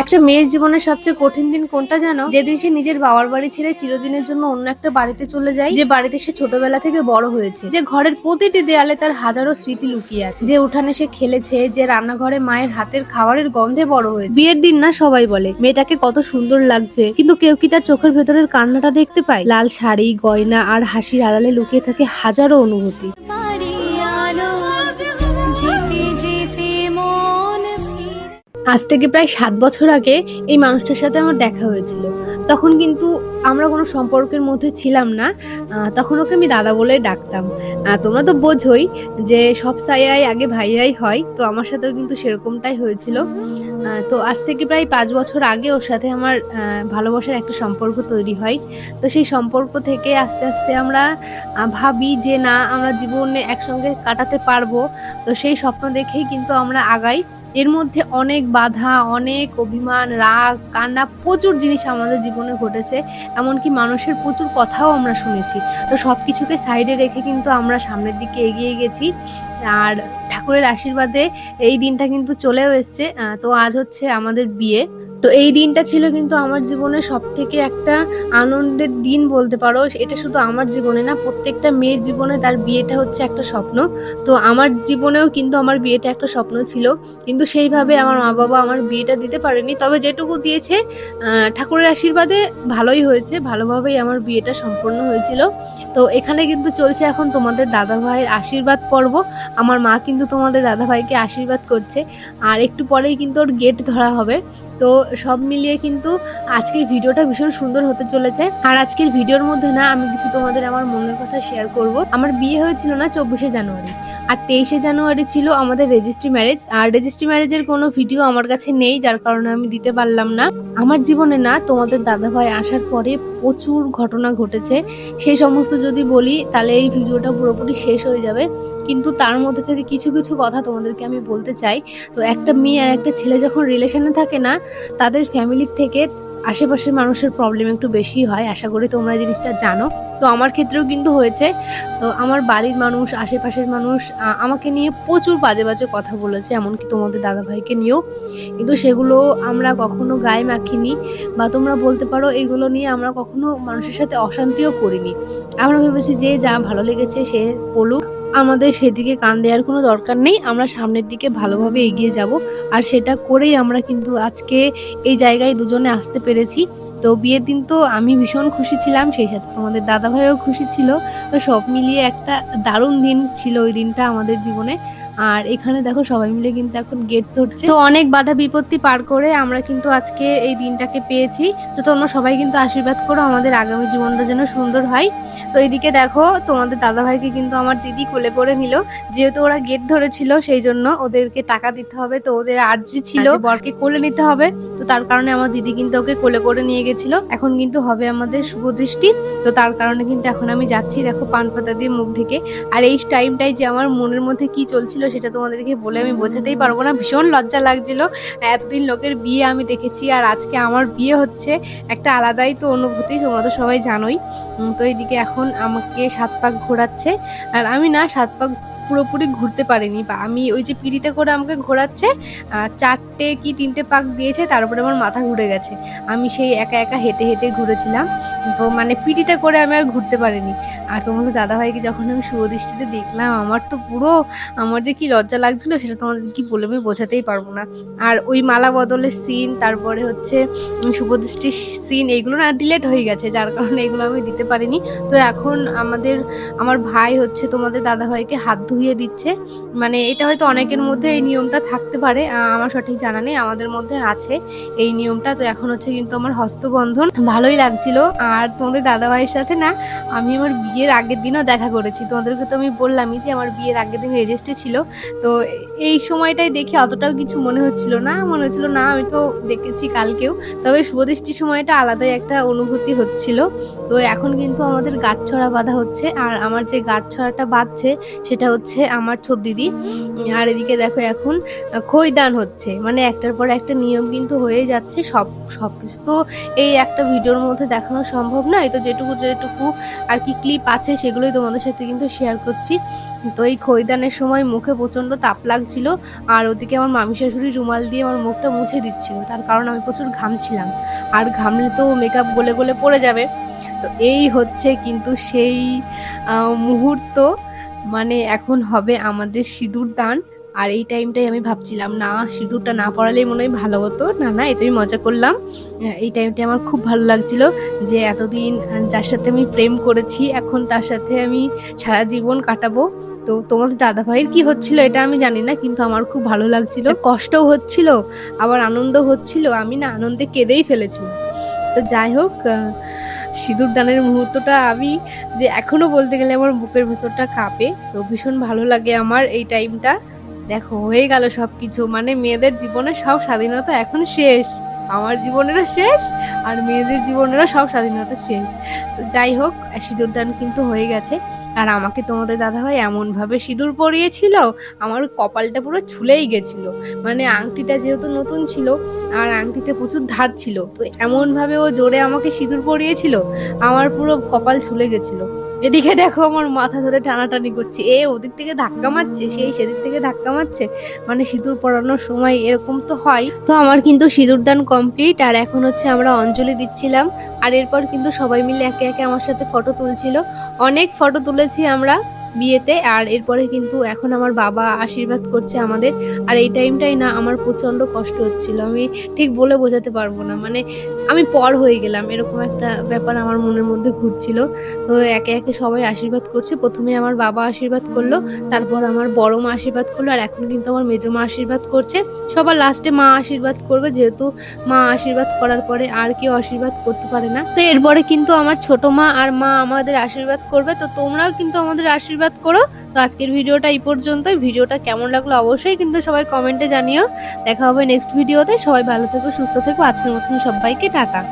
একটা মেয়ের জীবনের সবচেয়ে কঠিন দিন কোনটা জানো? যেদিন সে নিজের বাবার বাড়ি ছেড়ে চিরদিনের জন্য অন্য একটা বাড়িতে চলে যায়, যে বাড়িতে সে ছোটবেলা থেকে বড় হয়েছে, যে ঘরের প্রতিটি দেয়ালে তার হাজারো স্মৃতি লুকিয়ে আছে, যে উঠানে সে খেলেছে, যে রান্নাঘরে মায়ের হাতের খাবারের গন্ধে বড় হয়েছে। বিয়ের দিন না সবাই বলে মেয়েটাকে কত সুন্দর লাগছে, কিন্তু কেউ কি তার চোখের ভেতরের কান্নাটা দেখতে পায়? লাল শাড়ি, গয়না আর হাসির আড়ালে লুকিয়ে থাকে হাজারো অনুভূতি। আজ থেকে প্রায় 7 বছর আগে এই মানুষটার সাথে আমার দেখা হয়েছিল। তখন কিন্তু আমরা কোনো সম্পর্কের মধ্যে ছিলাম না। তখন ওকে আমি দাদা বলে ডাকতাম। তোমরা তো বোঝোই যে সব সাইয়াই আগে ভাইয়াই হয়, তো আমার সাথেও কিন্তু সেরকমটাই হয়েছিল। তো আজ থেকে প্রায় 5 বছর আগে ওর সাথে আমার ভালোবাসার একটা সম্পর্ক তৈরি হয়। তো সেই সম্পর্ক থেকে আস্তে আস্তে আমরা ভাবি যে না, আমরা জীবনে একসঙ্গে কাটাতে পারবো। তো সেই স্বপ্ন দেখেই কিন্তু আমরা আগাই। এর মধ্যে অনেক বাধা, অনেক অভিমান, রাগ, কান্না, প্রচুর জিনিস আমাদের জীবনে ঘটেছে। এমনকি মানুষের প্রচুর কথাও আমরা শুনেছি। তো সবকিছুকে সাইডে রেখে কিন্তু আমরা সামনের দিকে এগিয়ে গেছি। আর ঠাকুরের আশীর্বাদে এই দিনটা কিন্তু চলেও এসছে। তো আজ হচ্ছে আমাদের বিয়ে। তো এই দিনটা ছিল কিন্তু আমার জীবনের সবথেকে একটা আনন্দের দিন বলতে পারো। এটা শুধু আমার জীবনে না, প্রত্যেকটা মেয়ের জীবনে তার বিয়েটা হচ্ছে একটা স্বপ্ন। তো আমার জীবনেও কিন্তু আমার বিয়েটা একটা স্বপ্ন ছিল, কিন্তু সেইভাবে আমার মা বাবা আমার বিয়েটা দিতে পারেনি। তবে যেটুকু দিয়েছে ঠাকুরের আশীর্বাদে ভালোই হয়েছে, ভালোভাবেই আমার বিয়েটা সম্পন্ন হয়েছিল। তো এখানে কিন্তু চলছে এখন তোমাদের দাদা ভাইয়ের আশীর্বাদ পর্ব। আমার মা কিন্তু তোমাদের দাদা ভাইকে আশীর্বাদ করছে, আর একটু পরেই কিন্তু ওর গেট ধরা হবে। তো সব মিলিয়ে কিন্তু আজকের ভিডিওটা ভীষণ সুন্দর হতে চলেছে। আর আজকের ভিডিওর মধ্যে না আমি কিছু তোমাদের আমার মনের কথা শেয়ার করব। আমার বিয়ে হয়েছিল না 24শে জানুয়ারি, আর 23শে জানুয়ারি ছিল আমাদের রেজিস্ট্রি ম্যারেজ। আর রেজিস্ট্রি ম্যারেজের কোনো ভিডিও আমার কাছে নেই, যার কারণে আমি দিতে পারলাম না। আমার জীবনে না তোমাদের দাদাভাই আসার পরে প্রচুর ঘটনা ঘটেছে। সেই সমস্ত যদি বলি তাহলে এই ভিডিওটা পুরোপুরি শেষ হয়ে যাবে, কিন্তু তার মধ্যে থেকে কিছু কিছু কথা তোমাদেরকে আমি বলতে চাই। তো একটা মেয়ে আর একটা ছেলে যখন রিলেশনে থাকে না, তাদের ফ্যামিলির থেকে আশেপাশের মানুষের প্রবলেম একটু বেশি হয়। আশা করি তোমরা জিনিসটা জানো। তো আমার ক্ষেত্রেও কিন্তু হয়েছে। তো আমার বাড়ির মানুষ, আশেপাশের মানুষ আমাকে নিয়ে প্রচুর বাজে বাজে কথা বলেছে, এমনকি তোমাদের দাদাভাইকে নিয়েও। কিন্তু সেগুলো আমরা কখনো গায়ে মাখিনি, বা তোমরা বলতে পারো এগুলো নিয়ে আমরা কখনো মানুষের সাথে অশান্তিও করিনি। আমরা ভেবেছি যে যা ভালো লেগেছে সে বলুক, আমাদের সেদিকে কান দেওয়ার কোনো দরকার নেই। আমরা সামনের দিকে ভালোভাবে এগিয়ে যাব, আর সেটা করেই আমরা কিন্তু আজকে এই জায়গায় দুজনে আসতে পেরেছি। তো বিয়ের দিন তো আমি ভীষণ খুশি ছিলাম, সেই সাথে তোমাদের দাদাভাইও খুশি ছিল। তো সব মিলিয়ে একটা দারুণ দিন ছিল ওই দিনটা আমাদের জীবনে। আর এখানে দেখো সবাই মিলে কিন্তু এখন গেট ধরছে। তো অনেক বাধা বিপত্তি পার করে আমরা কিন্তু আজকে এই দিনটাকে পেয়েছি। তো তোমরা সবাই কিন্তু আশীর্বাদ করো আমাদের আগামী জীবনটা যেন সুন্দর হয়। তো এইদিকে দেখো তোমাদের দাদাভাইকে কিন্তু আমার দিদি কোলে করে নিল। যেহেতু ওরা গেট ধরেছিল সেই জন্য ওদেরকে টাকা দিতে হবে, তো ওদের আর্জি ছিল বরকে কোলে নিতে হবে। তো তার কারণে আমার দিদি কিন্তু ওকে কোলে করে নিয়ে গেছিল। এখন কিন্তু হবে আমাদের শুভ দৃষ্টি। তো তার কারণে কিন্তু এখন আমি যাচ্ছি, দেখো পান পাতা দিয়ে মুখ ঢেকে। আর এই টাইমটাই যে আমার মনের মধ্যে কি চলছিল সেটা তোমাদেরকে বলে আমি বোঝাতেই পারবো না। ভীষণ লজ্জা লাগছিল। এতদিন লোকের বিয়ে আমি দেখেছি, আর আজকে আমার বিয়ে হচ্ছে, একটা আলাদাই তো অনুভূতি, তোমরা তো সবাই জানোই। তো এইদিকে এখন আমাকে 7 পাক ঘোরাচ্ছে, আর আমি না 7 পাক পুরোপুরি ঘুরতে পারিনি, বা আমি ওই যে পিড়িতে করে আমাকে ঘোরাচ্ছে 4টে কি 3টে পাক দিয়েছে, তার উপরে আমার মাথা ঘুরে গেছে। আমি সেই একা একা হেঁটে হেঁটে ঘুরেছিলাম। তো মানে পিড়িতে করে আমি আর ঘুরতে পারিনি। আর তোমাদের দাদাভাইকে যখন আমি শুভদৃষ্টিতে দেখলাম, আমার তো পুরো, আমার যে কি লজ্জা লাগছিল সেটা তোমাদের কি বলে আমি বোঝাতেই পারবো না। আর ওই মালা বদলের সিন, তারপরে হচ্ছে শুভদৃষ্টির সিন, এইগুলো না ডিলেট হয়ে গেছে, যার কারণে এগুলো আমি দিতে পারিনি। তো এখন আমার ভাই হচ্ছে তোমাদের দাদাভাইকে হাত ধুইয়ে দিচ্ছে। মানে এটা হয়তো অনেকের মধ্যে এই নিয়মটা থাকতে পারে, আমার সঠিক জানা নেই, আমাদের মধ্যে আছে এই নিয়মটা। তো এখন হচ্ছে কিন্তু আমার হস্তবন্ধন, ভালোই লাগছিল। আর তোমাদের দাদাভাইয়ের সাথে না আমি আমার বিয়ের আগের দিনও দেখা করেছি। তোমাদেরকে তো আমি বললামই যে আমার বিয়ের আগের দিন রেজিস্ট্রি ছিল। তো এই সময়টাই দেখে অতটাও কিছু মনে হচ্ছিল না, মনে হচ্ছিল না আমি তো দেখেছি কালকেও। তবে শুভদৃষ্টির সময়টা আলাদাই একটা অনুভূতি হচ্ছিল। তো এখন কিন্তু আমাদের গাঁটছড়া বাঁধা হচ্ছে, আর আমার যে গাঁটছড়াটা বাঁধছে সেটা হচ্ছে হচ্ছে আমার ছোট দিদি। আর এদিকে দেখো এখন খইদান হচ্ছে, মানে একটার পর একটা নিয়ম কিন্তু হয়ে যাচ্ছে। সবকিছু তো এই একটা ভিডিওর মধ্যে দেখানো সম্ভব নয়, তো যেটুকু যেটুকু আর কি ক্লিপ আছে সেগুলোই তোমাদের সাথে কিন্তু শেয়ার করছি। তো এই খইদানের সময় মুখে প্রচণ্ড তাপ লাগছিল, আর ওদিকে আমার মামি শাশুড়ি রুমাল দিয়ে আমার মুখটা মুছে দিচ্ছিল, তার কারণ আমি প্রচুর ঘামছিলাম, আর ঘামলে তো মেকআপ গলে গলে পড়ে যাবে। তো এই হচ্ছে কিন্তু সেই মুহূর্ত, মানে এখন হবে আমাদের সিঁদুর দান। আর এই টাইমটাই আমি ভাবছিলাম, না সিঁদুরটা না পড়ালেই মনে হয় ভালো হতো। না এটাই মজা করলাম। এই টাইমটা আমার খুব ভালো লাগছিল যে এতদিন যার সাথে আমি প্রেম করেছি এখন তার সাথে আমি সারা জীবন কাটাবো। তো তোমাদের দাদা ভাইয়ের কি হচ্ছিল এটা আমি জানি না, কিন্তু আমার খুব ভালো লাগছিল, কষ্টও হচ্ছিল আবার আনন্দ হচ্ছিল। আমি না আনন্দে কেঁদেই ফেলেছিলাম। তো যাই হোক, সিঁদুর দানের মুহূর্তটা আমি যে এখনো বলতে গেলে আমার বুকের ভেতরটা কাঁপে। তো ভীষণ ভালো লাগে আমার এই টাইমটা। দেখো হয়ে গেল সবকিছু, মানে মেয়েদের জীবনে সব স্বাধীনতা এখন শেষ, আমার জীবনেরও শেষ আর মেয়েদের জীবনেরও সব স্বাধীনতা শেষ। তো যাই হোক, সিঁদুর দান কিন্তু হয়ে গেছে। আর আমাকে তোমাদের দাদাভাই এমনভাবে সিঁদুর পরিয়েছিল, আমার কপালটা পুরো ছুলেই গেছিল। মানে আংটিটা যেহেতু নতুন ছিল আর আংটিতে প্রচুর ধার ছিল, তো এমনভাবে ও জোরে আমাকে সিঁদুর পরিয়েছিল, আমার পুরো কপাল ছুলে গেছিল। এদিকে দেখো আমার মাথা ধরে টানাটানি করছে, ওদিক থেকে ধাক্কা মারছে, সেদিক থেকে ধাক্কা মারছে। মানে সিঁদুর পরানোর সময় এরকম তো হয়। তো আমার কিন্তু সিঁদুর দান কমপ্লিট, আর এখন হচ্ছে আমরা অঞ্জলি দিচ্ছিলাম। আর এরপর কিন্তু সবাই মিলে একে একে আমার সাথে ফটো তুলছিল, অনেক ফটো তুলেছি আমরা বিয়েতে। আর এরপরে কিন্তু এখন আমার বাবা আশীর্বাদ করছে আমাদের। আর এই টাইমটাই না আমার প্রচন্ড কষ্ট হচ্ছিল, আমি ঠিক বলে বোঝাতে পারবো না। মানে আমি পর হয়ে গেলাম এরকম একটা ব্যাপার আমার মনের মধ্যে ঘুরছিল। তো একে একে সবাই আশীর্বাদ করছে, প্রথমে আমার বাবা আশীর্বাদ করলো, তারপর আমার বড় মা আশীর্বাদ করলো, আর এখন কিন্তু আমার মেজো মা আশীর্বাদ করছে। সবার লাস্টে মা আশীর্বাদ করবে, যেহেতু মা আশীর্বাদ করার পরে আর কেউ আশীর্বাদ করতে পারে না। তো এরপরে কিন্তু আমার ছোট মা আর মা আমাদের আশীর্বাদ করবে। তো তোমরাও কিন্তু আমাদের আশীর্বাদ করো। তো আজকের ভিডিওটা এই পর্যন্তই। ভিডিওটা কেমন লাগলো অবশ্যই কিন্তু সবাই কমেন্টে জানিও। দেখা হবে নেক্সট ভিডিওতে। সবাই ভালো থেকো, সুস্থ থেকো। আজকের মতন সবাইকে টাটা।